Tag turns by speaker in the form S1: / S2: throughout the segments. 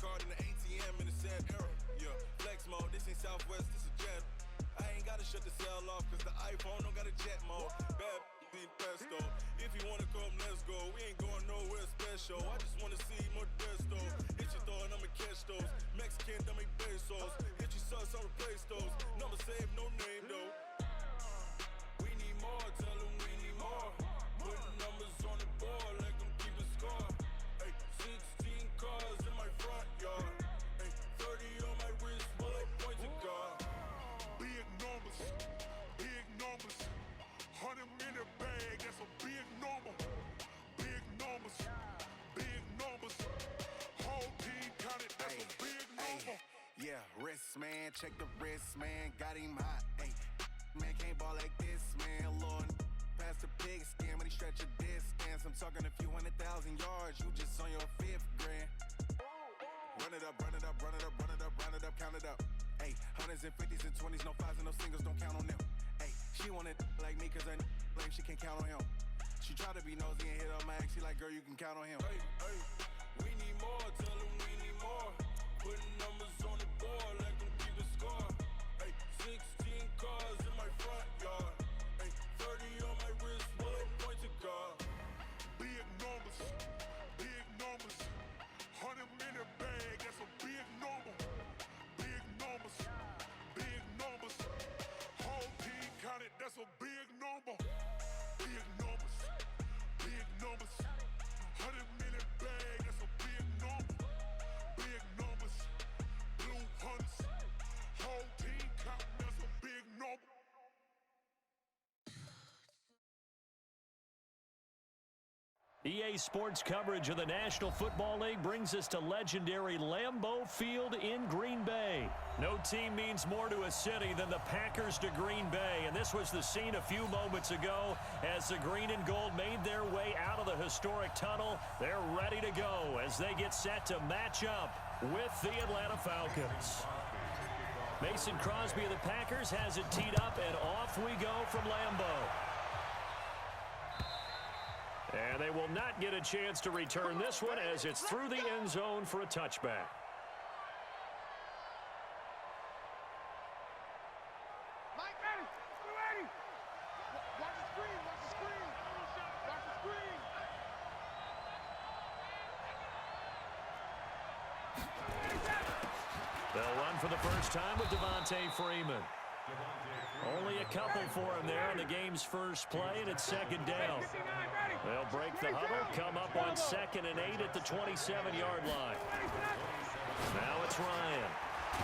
S1: card in the ATM in the sad era. Yeah, flex mode, this ain't Southwest, this is jet. I ain't gotta shut the cell off, cause the iPhone don't got a jet mode. Bad in pesto. If you wanna come, let's go. We ain't going nowhere special. I just wanna see more desto. Hit your throw and I'ma catch those. Mexican, don't make pesos. Hit your sauce, I'll replace those. Number save, no name though. We need more, tell them we need more. Putting numbers on the board, let them keep a score. Ay, 16 cars in my front yard. Ay, 30 on my wrist, bullet point to God.
S2: Big numbers, big numbers. 100 minute bag, that's a big number. Big numbers, big numbers. Whole team counted, that's a big number.
S1: Yeah, wrist man, check the wrist man, got him hot. Ay, man can't ball like this, man. Lord, past the pig skin when he stretch a distance. I'm talking a few 100,000 yards, you just on your 5th grand. Run it up, run it up, run it up, run it up, run it up, count it up. Ay, hundreds and 50s and 20s, no 5s and no singles, don't count on them. Ay, she wanted like me cause I like she can't count on him. She tried to be nosy and hit up my ex, she like, girl, you can count on him. Ay, ay, we need more, tell them we need more. Putting numbers on the board, let them keep a score. Ay, 16 cars in my front yard. Ay, 30 on my wrist, bullet point to God.
S2: Big numbers, big numbers. 100 minute bag, that's a big number. Big numbers, big numbers. Whole team counted, that's a big number. Big numbers, big numbers. 100 minute bag, that's a big number. Big numbers, blue hunts. Whole team counting, that's a big number.
S3: EA Sports coverage of the National Football League brings us to legendary Lambeau Field in Green Bay. No team means more to a city than the Packers to Green Bay, and this was the scene a few moments ago as the green and gold made their way out of the historic tunnel. They're ready to go as they get set to match up with the Atlanta Falcons. Mason Crosby of the Packers has it teed up, and off we go from Lambeau. And they will not get a chance to return this one as it's through the end zone for a touchback.
S4: Mike, ready? We're ready. Watch the screen. Watch the screen. Watch the screen.
S3: They'll run for the first time with Devontae Freeman. Only a couple for him there on the game's first play, and it's second down. They'll break the huddle, come up on 2nd and 8 at the 27-yard line. Now it's Ryan.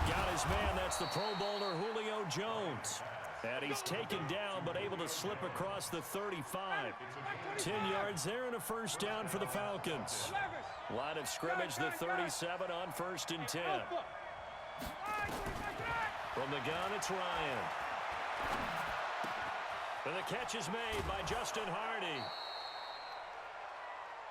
S3: Got his man, that's the Pro Bowler Julio Jones. And he's taken down but able to slip across the 35. 10 yards there and a first down for the Falcons. Line of scrimmage, the 37 on 1st and 10. From the gun, it's Ryan. And the catch is made by Justin Hardy.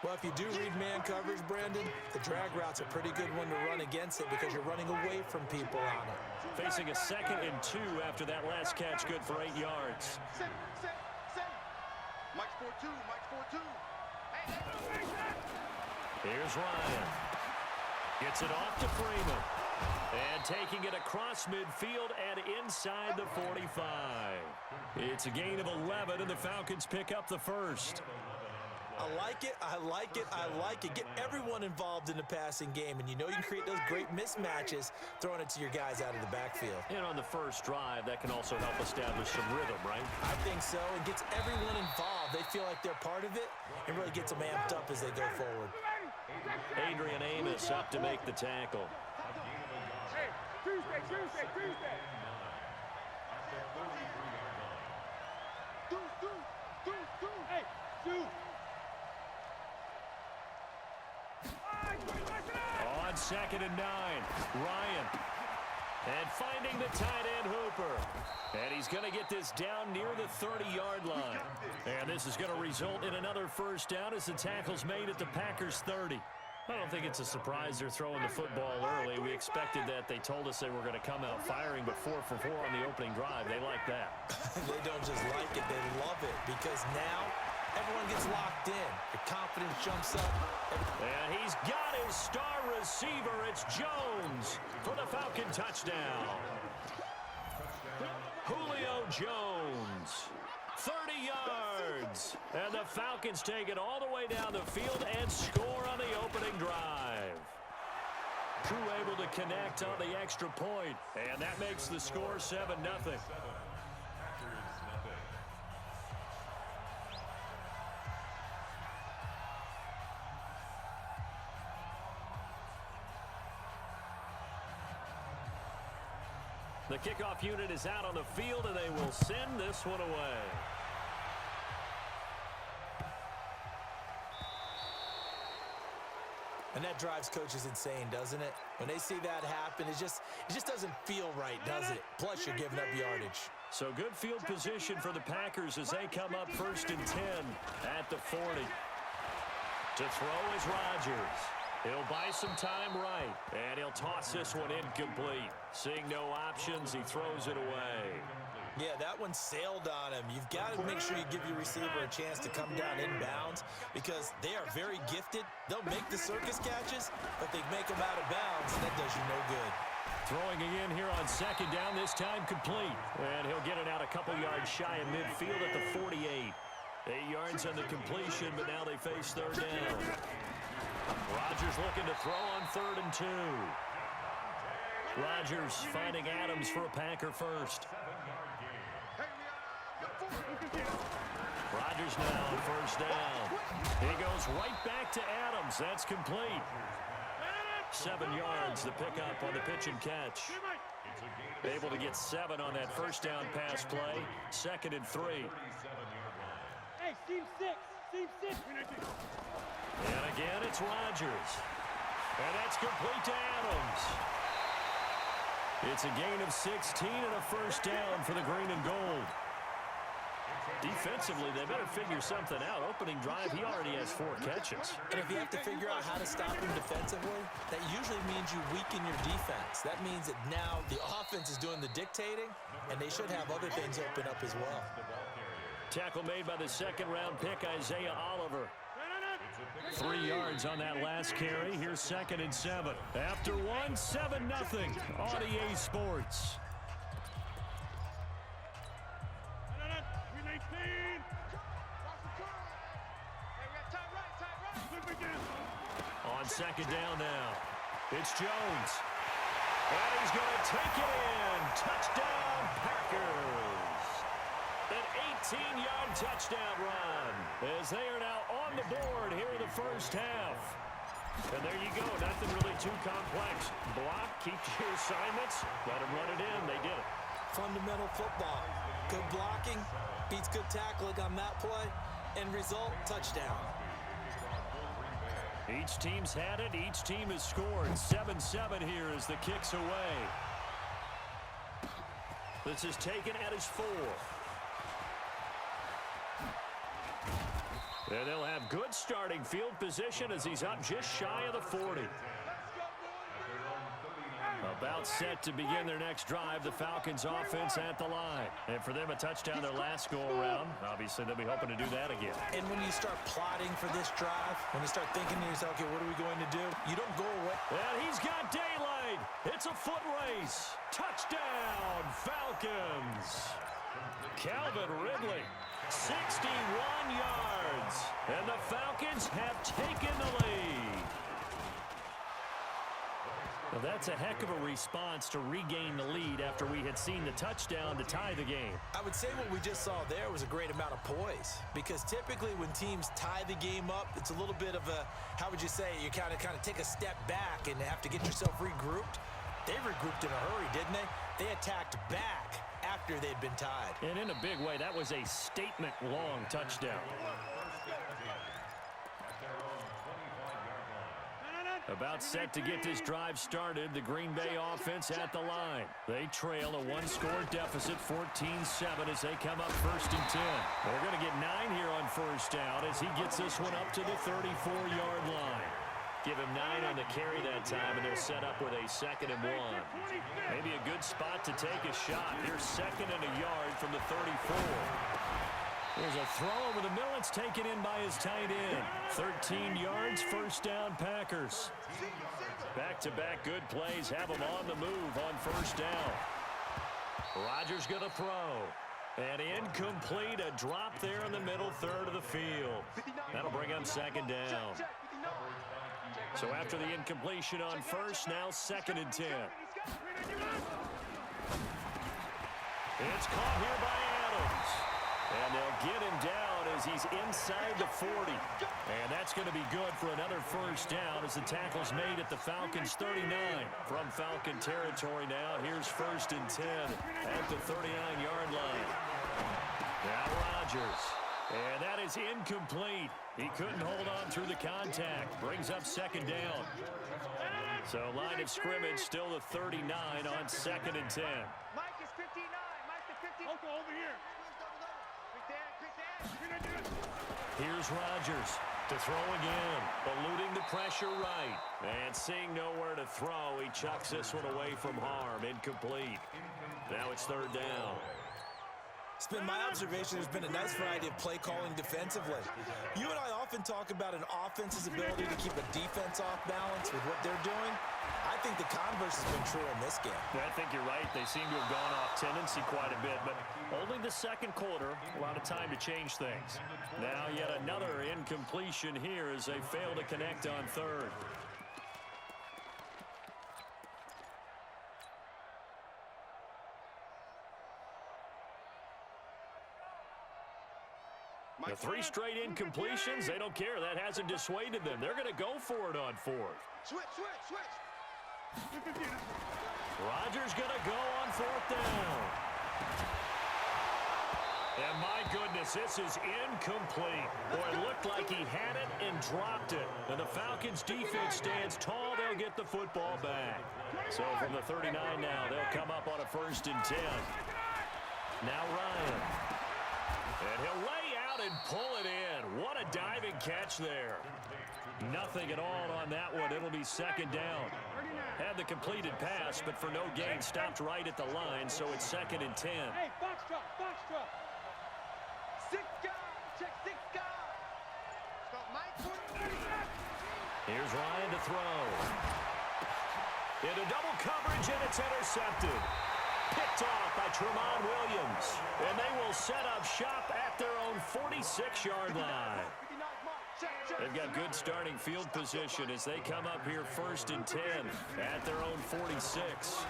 S5: Well, if you do read man coverage, Brandon, the drag route's a pretty good one to run against it because you're running away from people on it.
S3: Facing a 2nd and 2 after that last catch, good for 8 yards.
S4: Set. Mike's 4-2. Mike's 4-2.
S3: Here's Ryan. Gets it off to Freeman. And taking it across midfield and inside the 45. It's a gain of 11, and the Falcons pick up the first.
S5: I like it, I like it, I like it. Get everyone involved in the passing game, and you know you can create those great mismatches throwing it to your guys out of the backfield.
S3: And on the first drive, that can also help establish some rhythm, right?
S5: I think so. It gets everyone involved. They feel like they're part of it and really gets them amped up as they go forward.
S3: Adrian Amos up to make the tackle.
S4: Hey, Tuesday. Hey,
S3: On 2nd and 9, Ryan. And finding the tight end, Hooper. And he's going to get this down near the 30-yard line. And this is going to result in another first down as the tackle's made at the Packers' 30. I don't think it's a surprise they're throwing the football early. We expected that. They told us they were going to come out firing, but 4 for 4 on the opening drive. They like that.
S5: They don't just like it, they love it, because now everyone gets locked in. Your confidence jumps up.
S3: And he's got his star receiver. It's Jones for the Falcon touchdown. Julio Jones, 30 yards. And the Falcons take it all the way down the field and score on the opening drive. Crew able to connect on the extra point, and that makes the score 7-0. The kickoff unit is out on the field, and they will send this one away.
S5: And that drives coaches insane, doesn't it? When they see that happen, it just doesn't feel right, does it? Plus, you're giving up yardage.
S3: So good field position for the Packers as they come up 1st and 10 at the 40. To throw is Rodgers. He'll buy some time right, and he'll toss this one incomplete. Seeing no options, he throws it away.
S5: Yeah, that one sailed on him. You've got to make sure you give your receiver a chance to come down inbounds because they are very gifted. They'll make the circus catches, but they make them out of bounds, and that does you no good.
S3: Throwing again here on 2nd down, this time complete. And he'll get it out a couple yards shy of midfield at the 48. 8 yards on the completion, but now they face 3rd down. Rodgers looking to throw on 3rd and 2. Rodgers finding Adams for a Packer first. Rodgers now on 1st down. He goes right back to Adams. That's complete. 7 yards, the pickup on the pitch and catch. Able to get 7 on that 1st down pass play. 2nd and 3.
S4: Hey, team 6. Team 6.
S3: And again, it's Rodgers. And that's complete to Adams. It's a gain of 16 and a 1st down for the green and gold. Defensively, they better figure something out. Opening drive, he already has 4 catches.
S5: And if you have to figure out how to stop him defensively, that usually means you weaken your defense. That means that now the offense is doing the dictating, and they should have other things open up as well.
S3: Tackle made by the 2nd-round pick, Isaiah Oliver. 3 yards on that last carry. Here's 2nd and 7. After 1, 7-0 on EA Sports. On 2nd down now, it's Jones. And he's going to take it in. Touchdown, Packers. An 18-yard touchdown run as they are now on the board here in the 1st half. And there you go. Nothing really too complex. Block, keep your assignments, let them run it in. They did it.
S5: Fundamental football. Good blocking beats good tackling on that play. End result, touchdown.
S3: Each team's had it. Each team has scored. 7-7 here as the kick's away. This is taken at his 4. And they'll have good starting field position as he's up just shy of the 40. About set to begin their next drive, the Falcons offense at the line. And for them, a touchdown their last go-around. Obviously, they'll be hoping to do that again.
S5: And when you start plotting for this drive, when you start thinking to yourself, okay, what are we going to do? You don't go away.
S3: And he's got daylight. It's a foot race. Touchdown, Falcons. Calvin Ridley, 61 yards. And the Falcons have taken the lead. Well, that's a heck of a response to regain the lead after we had seen the touchdown to tie the game.
S5: I would say what we just saw there was a great amount of poise because typically when teams tie the game up, it's a little bit of a, how would you say, you kind of take a step back and have to get yourself regrouped. They regrouped in a hurry, didn't they? They attacked back after they'd been tied.
S3: And in a big way, that was a statement-long touchdown. About set to get this drive started, the Green Bay offense at the line. They trail a 1-score deficit, 14-7 as they come up 1st and 10. They're going to get 9 here on 1st down as he gets this one up to the 34-yard line. Give him 9 on the carry that time, and they're set up with a 2nd and 1. Maybe a good spot to take a shot. Here's 2nd and a yard from the 34. There's a throw over the middle. It's taken in by his tight end. 13 yards, first down Packers. Back-to-back good plays have them on the move on first down. Rodgers going to throw. And incomplete, a drop there in the middle third of the field. That'll bring up second down. So after the incompletion on first, now 2nd and 10. It's caught here by Adams. And they'll get him down as he's inside the 40. And that's going to be good for another first down as the tackle's made at the Falcons 39. From Falcon territory now, here's 1st and 10 at the 39-yard line. Now Rodgers. And that is incomplete. He couldn't hold on through the contact. Brings up 2nd down. So line of scrimmage still the 39 on 2nd and 10.
S4: Mike is 59. Mike the 50. Okay, over here.
S3: Here's Rodgers to throw again, eluding the pressure right. And seeing nowhere to throw, he chucks this one away from harm. Incomplete. Now it's 3rd down.
S5: It's been my observation there's been a nice variety of play calling defensively. You and I often talk about an offense's ability to keep a defense off balance with what they're doing. I think the converse has been true in this game.
S3: I think you're right. They seem to have gone off tendency quite a bit, but only the 2nd quarter, a lot of time to change things. Now yet another incompletion here as they fail to connect on 3rd. The 3 straight incompletions, they don't care. That hasn't dissuaded them. They're going to go for it on 4th.
S4: Switch.
S3: Rodgers going to go on 4th down. And my goodness, this is incomplete. Boy, it looked like he had it and dropped it. And the Falcons defense stands tall. They'll get the football back. So from the 39 now, they'll come up on a 1st and 10. Now Ryan. And he'll lay out and pull it in. What a diving catch there. Nothing at all on that one. It'll be 2nd down. Had the completed pass, but for no gain, stopped right at the line, so it's 2nd and 10.
S4: Hey, box drop. 6 guard. Check 6 guard. Stop Mike.
S3: Here's Ryan to throw. Into double coverage, and it's intercepted. Picked off by Tramon Williams. And they will set up shop at their own 46-yard line. They've got good starting field position as they come up here 1st and 10 at their own 46.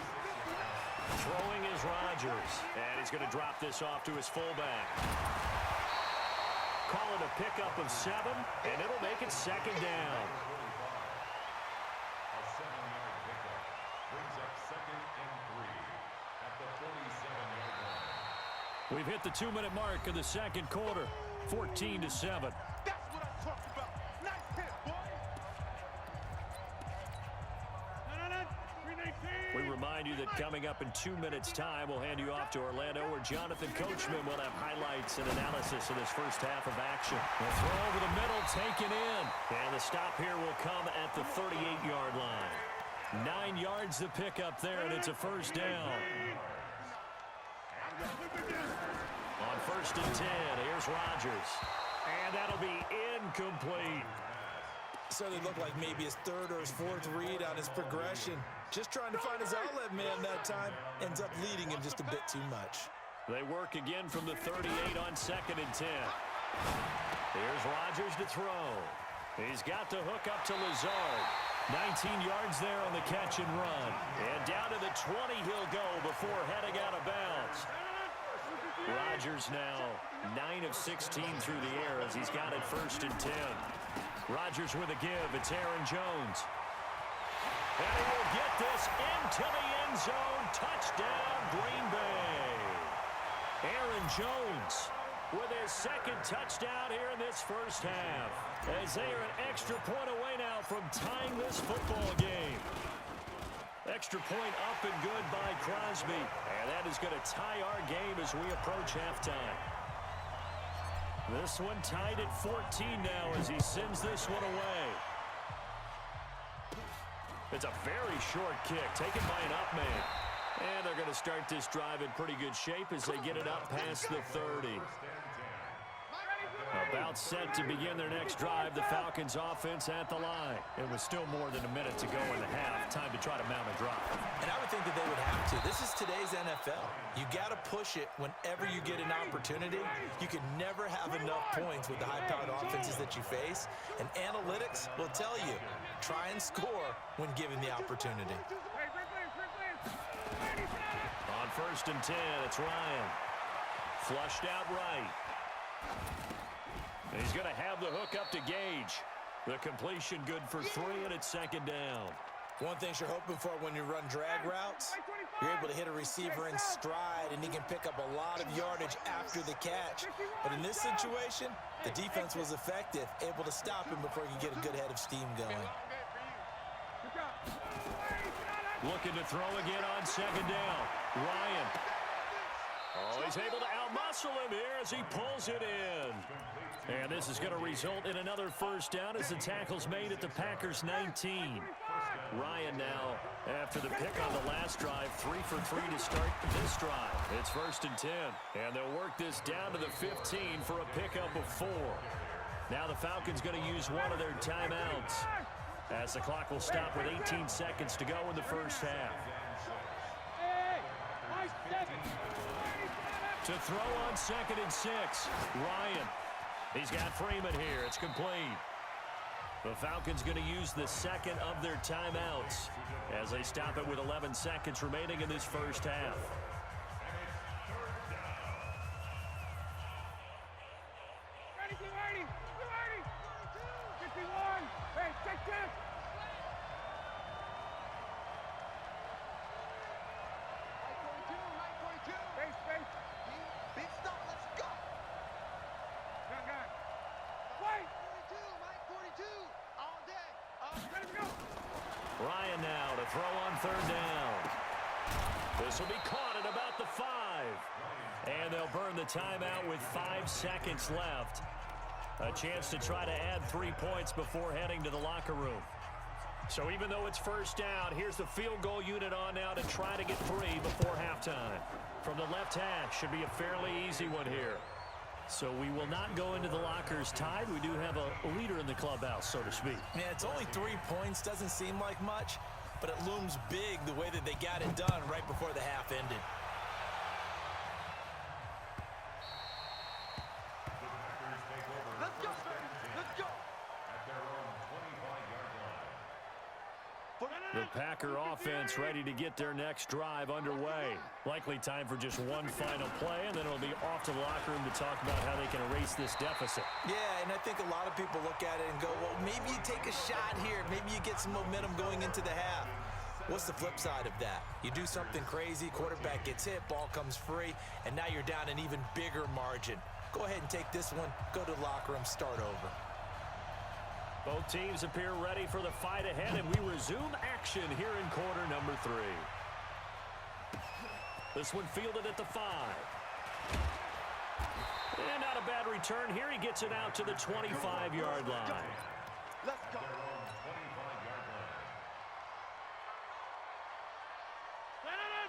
S3: Throwing is Rodgers. And he's going to drop this off to his fullback. Call it a pickup of 7, and it'll make it 2nd down.
S2: A 7-yard pickup brings up 2nd and 3 at the 47-yard line.
S3: We've hit the 2-minute mark of the 2nd quarter, 14-7.
S4: That's what I'm talking about. Nice hit, boy.
S3: We remind you that coming up in 2 minutes' time, we'll hand you off to Orlando, where Jonathan Coachman will have highlights and analysis of this first half of action. The throw over the middle, taken in. And the stop here will come at the 38-yard line. 9 yards to pick up there, and it's a 1st down. On 1st and 10, here's Rodgers. And that'll be incomplete.
S5: Certainly looked like maybe his 3rd or his 4th read on his progression. Just trying to find his outlet man that time. Ends up leading him just a bit too much.
S3: They work again from the 38 on 2nd and 10. Here's Rodgers to throw. He's got the hook up to Lazard. 19 yards there on the catch and run. And down to the 20 he'll go before heading out of bounds. Rodgers now 9 of 16 through the air as he's got it 1st and 10. Rodgers with a give. It's Aaron Jones. And he will get this into the end zone. Touchdown, Green Bay. Aaron Jones with his 2nd touchdown here in this first half. As they are an extra point away now from tying this football game. Extra point up and good by Crosby. And that is going to tie our game as we approach halftime. This one tied at 14 now as he sends this one away. It's a very short kick taken by an up man. And they're going to start this drive in pretty good shape as they get it up past the 30. About set to begin their next drive, the Falcons offense at the line. It was still more than a minute to go in the half. Time to try to mount a drive.
S5: And I would think that they would have to. This is today's NFL. You got to push it whenever you get an opportunity. You can never have enough points with the high-powered offenses that you face. And analytics will tell you, try and score when given the opportunity.
S3: On 1st and 10, it's Ryan. Flushed out right. He's going to have the hook up to Gage. The completion good for 3, and it's 2nd down.
S5: One thing you're hoping for when you run drag routes, you're able to hit a receiver in stride, and he can pick up a lot of yardage after the catch. But in this situation, the defense was effective, able to stop him before he could get a good head of steam going.
S3: Looking to throw again on 2nd down. Ryan. Oh, he's able to outmuscle him here as he pulls it in. And this is going to result in another 1st down as the tackle's made at the Packers' 19. Ryan now, after the pick on the last drive, 3 for 3 to start this drive. It's 1st and 10, and they'll work this down to the 15 for a pickup of 4. Now the Falcons going to use one of their timeouts as the clock will stop with 18 seconds to go in the 1st half. To throw on 2nd and 6, Ryan. He's got Freeman here. It's complete. The Falcons going to use the 2nd of their timeouts as they stop it with 11 seconds remaining in this 1st half. Ryan now to throw on 3rd down. This will be caught at about the 5. And they'll burn the timeout with 5 seconds left. A chance to try to add 3 points before heading to the locker room. So even though it's 1st down, here's the field goal unit on now to try to get 3 before halftime. From the left hash, should be a fairly easy one here. So we will not go into the lockers tied. We do have a leader in the clubhouse, so to speak.
S5: Yeah, it's only 3 points. Doesn't seem like much, but it looms big the way that they got it done right before the half ended.
S4: Let's go, let's go.
S3: The Packer offense ready to get their next drive underway. Likely time for just one final play, and then it'll be off to the locker room to talk about how they can erase this deficit.
S5: Yeah, and I think a lot of people look at it and go, well, maybe you take a shot here. Maybe you get some momentum going into the half. What's the flip side of that? You do something crazy, quarterback gets hit, ball comes free, and now you're down an even bigger margin. Go ahead and take this one, go to the locker room, start over.
S3: Both teams appear ready for the fight ahead, and we resume action here in quarter number 3. This one fielded at the 5. And not a bad return here. He gets it out to the 25-yard line.
S4: Let's go.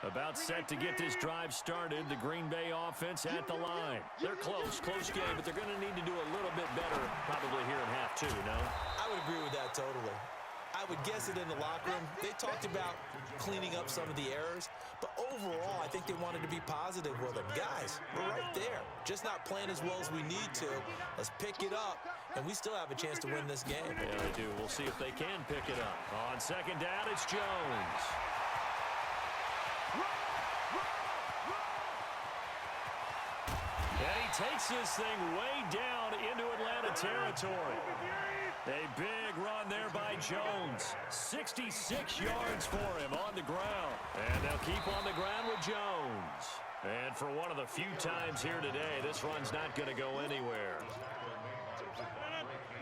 S3: About set to get this drive started. The Green Bay offense at the line. They're close game, but they're going to need to do a little bit better probably here in half 2, no?
S5: I would agree with that totally. I would guess it in the locker room. They talked about cleaning up some of the errors, but overall, I think they wanted to be positive with them. Guys, we're right there. Just not playing as well as we need to. Let's pick it up, and we still have a chance to win this game.
S3: Yeah, they do. We'll see if they can pick it up. On 2nd down, it's Jones. And he takes this thing way down into Atlanta territory. A big run there by Jones. 66 yards for him on the ground. And they'll keep on the ground with Jones. And for one of the few times here today, this run's not going to go anywhere.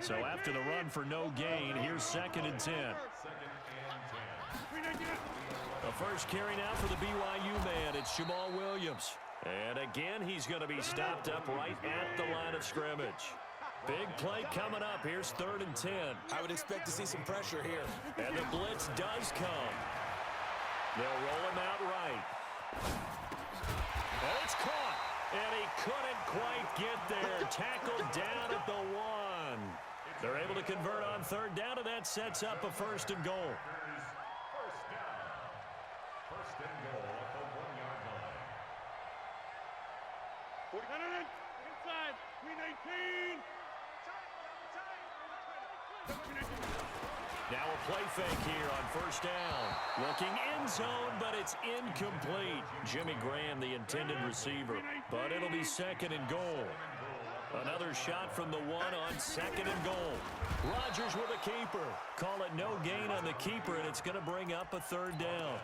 S3: So after the run for no gain, here's 2nd and 10. The first carry now for the BYU man. It's Jamal Williams. And again, he's going to be stopped up right at the line of scrimmage. Big play coming up. Here's 3rd and 10.
S5: I would expect to see some pressure here.
S3: And the blitz does come. They'll roll him out right. And it's caught. And he couldn't quite get there. Tackled down at the 1. They're able to convert on third down, and that sets up a 1st and goal.
S2: First and goal at the 1-yard line.
S4: Inside. Green 18.
S3: Now a play fake here on 1st down. Looking end zone, but it's incomplete. Jimmy Graham, the intended receiver. But it'll be 2nd and goal. Another shot from the 1 on 2nd and goal. Rodgers with a keeper. Call it no gain on the keeper, and it's going to bring up a 3rd down.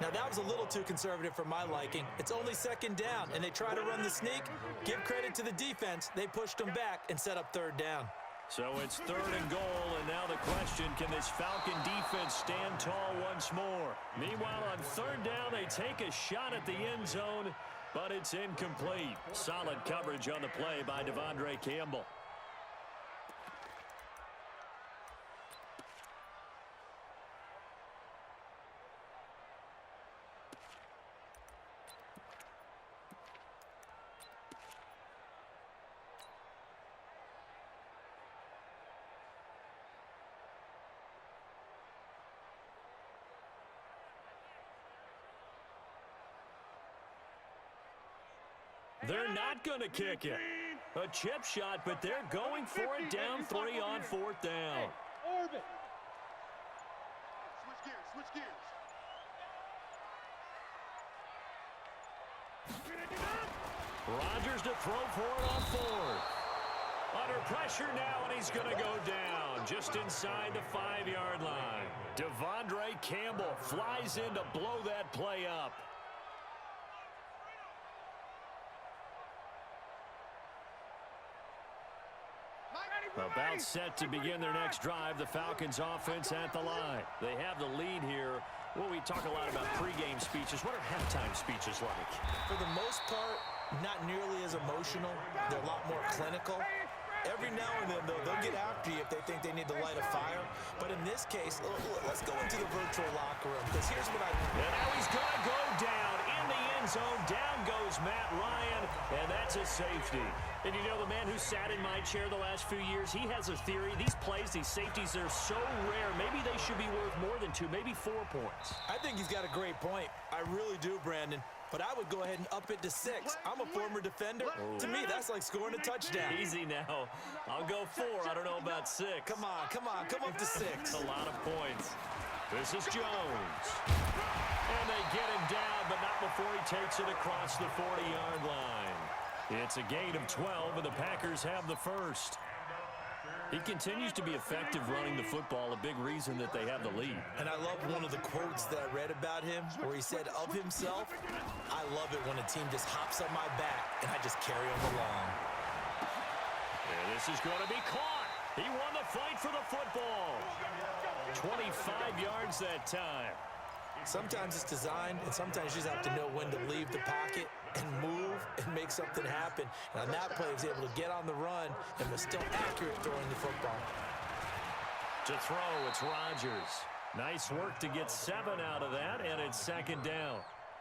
S5: Now, that was a little too conservative for my liking. It's only 2nd down, and they try to run the sneak. Give credit to the defense. They pushed them back and set up 3rd down.
S3: So it's 3rd and goal, and now the question, can this Falcon defense stand tall once more? Meanwhile, on 3rd down, they take a shot at the end zone, but it's incomplete. Solid coverage on the play by Devondre Campbell. They're not going to kick it. A chip shot, but they're going for it down 3 on 4th down.
S4: Orbit. Switch gears. Switch gears.
S3: Rodgers to throw for it on 4th. Under pressure now, and he's going to go down just inside the 5-yard line. Devondre Campbell flies in to blow that play up. About set to begin their next drive, the Falcons offense at the line. They have the lead here. Well, we talk a lot about pregame speeches. What are halftime speeches like?
S5: For the most part, not nearly as emotional. They're a lot more clinical. Every now and then, though, they'll get after you if they think they need to light a fire. But in this case, let's go into the virtual locker room, because here's what I mean.
S3: And now he's going to go down in the end zone. Down goes Matt Ryan, and that's a safety. And you know, the man who sat in my chair the last few years, he has a theory. These plays, these safeties, they're so rare. Maybe they should be worth more than 2, maybe 4 points.
S5: I think he's got a great point. I really do, Brandon. But I would go ahead and up it to 6. I'm a former defender. Oh. To me, that's like scoring a touchdown.
S3: Easy now. I'll go 4. I don't know about 6.
S5: Come on. Come up to 6.
S3: A lot of points. This is Jones. And they get him down, but not before he takes it across the 40-yard line. It's a gain of 12, and the Packers have the first. He continues to be effective running the football, a big reason that they have the lead.
S5: And I love one of the quotes that I read about him where he said of himself, I love it when a team just hops on my back and I just carry them along.
S3: And this is going to be caught. He won the fight for the football. 25 yards that time.
S5: Sometimes it's designed, and sometimes you just have to know when to leave the pocket and move and make something happen. And on that play, he was able to get on the run and was still accurate throwing the football.
S3: To throw, it's Rodgers. Nice work to get 7 out of that, and it's 2nd down.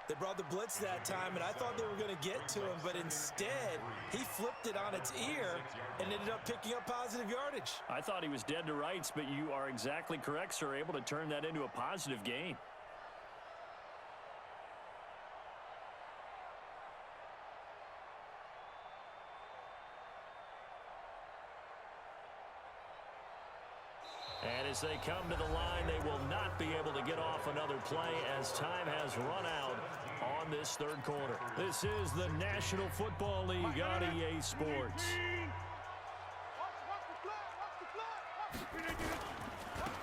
S5: They brought the blitz that time, and I thought they were going to get to him, but instead, he flipped it on its ear and ended up picking up positive yardage.
S3: I thought he was dead to rights, but you are exactly correct, sir, able to turn that into a positive gain. And as they come to the line, they will not be able to get off another play as time has run out on this 3rd quarter. This is the National Football League on EA Sports.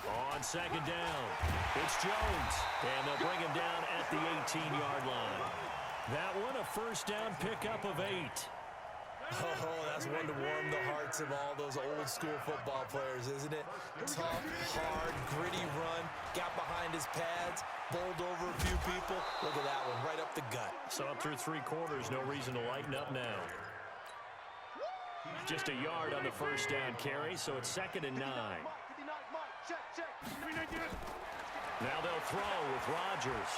S3: On 2nd down, it's Jones, and they'll bring him down at the 18-yard line. That one, a 1st down pickup of 8.
S5: Oh, that's one to warm the hearts of all those old-school football players, isn't it? Tough, hard, gritty run, got behind his pads, bowled over a few people. Look at that one, right up the gut.
S3: So up through 3 quarters, no reason to lighten up now. Just a yard on the 1st down carry, so it's 2nd and 9. Now they'll throw with Rodgers.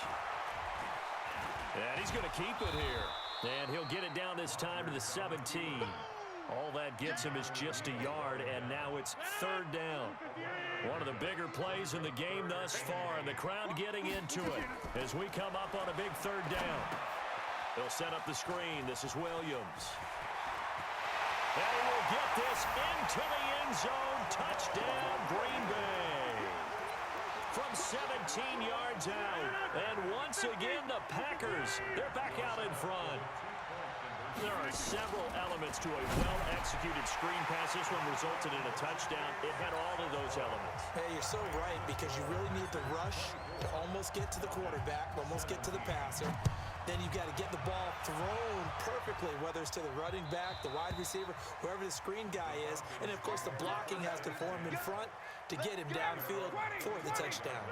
S3: And he's going to keep it here. And he'll get it down this time to the 17. All that gets him is just a yard, and now it's third down. One of the bigger plays in the game thus far, and the crowd getting into it as we come up on a big third down. They'll set up the screen. This is Williams. And he will get this into the end zone. Touchdown, Green Bay. From 17 yards out. And once again, the Packers, they're back out in front. There are several elements to a well-executed screen pass. This one resulted in a touchdown. It had all of those elements.
S5: Hey, you're so right, because you really need to rush to almost get to the quarterback, almost get to the passer. Then you've got to get the ball thrown perfectly, whether it's to the running back, the wide receiver, whoever the screen guy is. And, of course, the blocking has to form in front to get him downfield for the touchdown.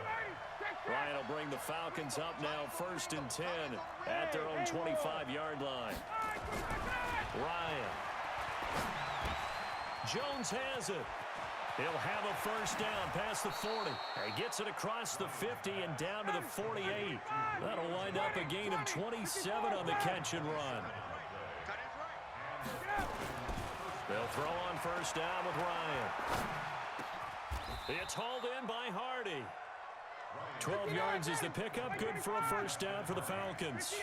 S3: Ryan will bring the Falcons up now, 1st and 10 at their own 25-yard line. Ryan. Jones has it. He'll have a first down past the 40. He gets it across the 50 and down to the 48. That'll wind up a gain of 27 on the catch and run. They'll throw on first down with Ryan. It's hauled in by Hardy. 12 yards is the pickup. Good for a first down for the Falcons.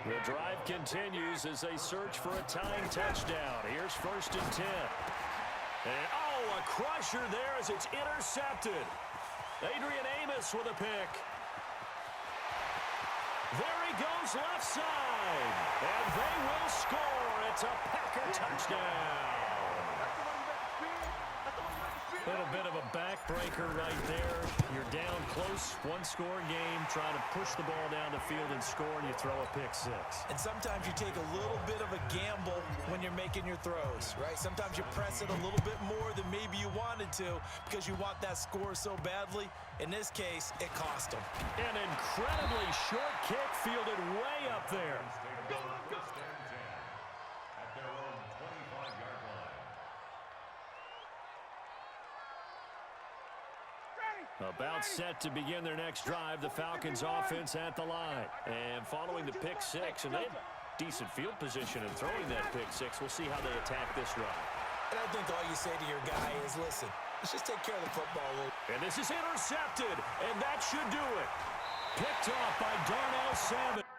S3: The drive continues as they search for a tying touchdown. Here's 1st and 10. And, oh, a crusher there as it's intercepted. Adrian Amos with a pick. There he goes left side. And they will score. It's a Packer touchdown. A little bit of a backbreaker right there. You're down close, one-score game, trying to push the ball down the field and score, and you throw a pick six.
S5: And sometimes you take a little bit of a gamble when you're making your throws, right? Sometimes you press it a little bit more than maybe you wanted to because you want that score so badly. In this case, it cost them.
S3: An incredibly short kick fielded way up there. About set to begin their next drive, the Falcons offense at the line. And following the pick six, and they had decent field position in throwing that pick six. We'll see how they attack this drive.
S5: And I think all you say to your guy is, listen, let's just take care of the football.
S3: And this is intercepted, and that should do it. Picked off by Darnell Savage.